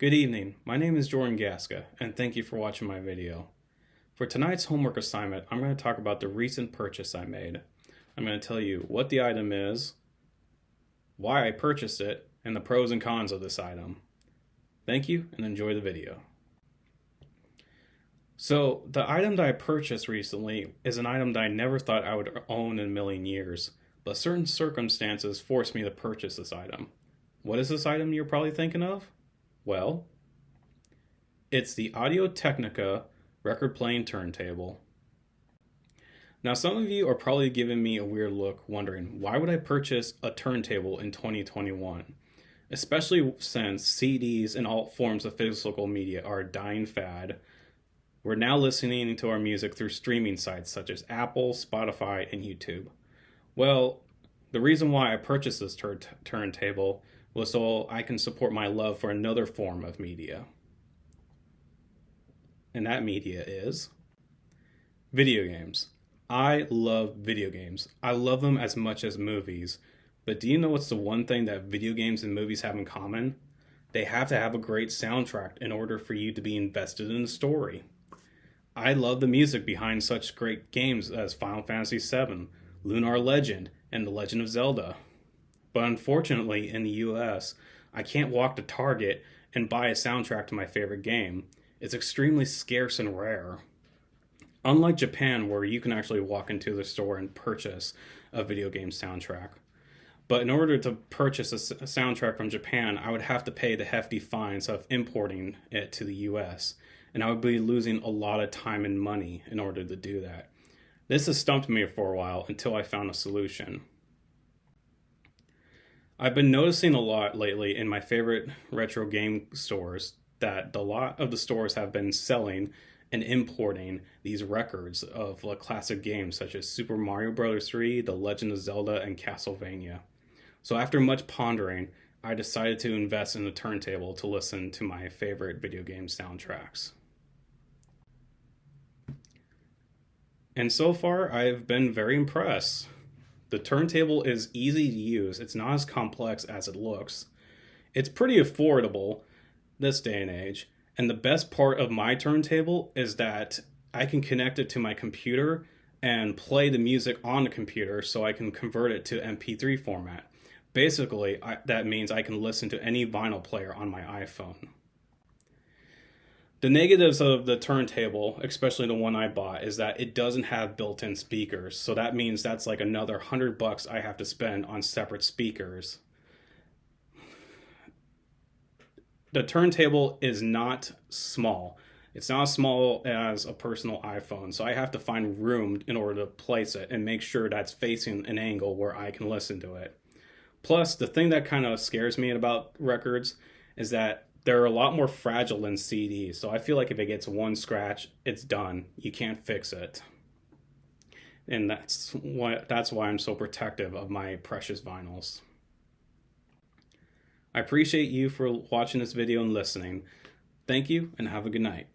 Good evening, my name is Jordan Gaska, and thank you for watching my video. For tonight's homework assignment, I'm going to talk about the recent purchase I made. I'm going to tell you what the item is, why I purchased it, and the pros and cons of this item. Thank you, and enjoy the video. So, the item that I purchased recently is an item that I never thought I would own in a million years, but certain circumstances forced me to purchase this item. What is this item you're probably thinking of? Well, it's the Audio-Technica record playing turntable. Now, some of you are probably giving me a weird look, wondering why would I purchase a turntable in 2021? Especially since CDs and all forms of physical media are a dying fad. We're now listening to our music through streaming sites such as Apple, Spotify, and YouTube. Well, the reason why I purchased this turntable was so I can support my love for another form of media. And that media is video games. I love video games. I love them as much as movies. But do you know what's the one thing that video games and movies have in common? They have to have a great soundtrack in order for you to be invested in the story. I love the music behind such great games as Final Fantasy VII, Lunar Legend, and The Legend of Zelda. But unfortunately, in the US, I can't walk to Target and buy a soundtrack to my favorite game. It's extremely scarce and rare. Unlike Japan, where you can actually walk into the store and purchase a video game soundtrack. But in order to purchase a soundtrack from Japan, I would have to pay the hefty fines of importing it to the US. And I would be losing a lot of time and money in order to do that. This has stumped me for a while until I found a solution. I've been noticing a lot lately in my favorite retro game stores that a lot of the stores have been selling and importing these records of classic games such as Super Mario Bros. 3, The Legend of Zelda, and Castlevania. So after much pondering, I decided to invest in a turntable to listen to my favorite video game soundtracks. And so far, I've been very impressed. The turntable is easy to use. It's not as complex as it looks. It's pretty affordable this day and age. And the best part of my turntable is that I can connect it to my computer and play the music on the computer so I can convert it to MP3 format. Basically, that means I can listen to any vinyl player on my iPhone. The negatives of the turntable, especially the one I bought, is that it doesn't have built-in speakers. So that means that's like another $100 I have to spend on separate speakers. The turntable is not small. It's not as small as a personal iPhone. So I have to find room in order to place it and make sure that's facing an angle where I can listen to it. Plus, the thing that kind of scares me about records is that they're a lot more fragile than CDs, so I feel like if it gets one scratch, it's done. You can't fix it. And that's why I'm so protective of my precious vinyls. I appreciate you for watching this video and listening. Thank you, and have a good night.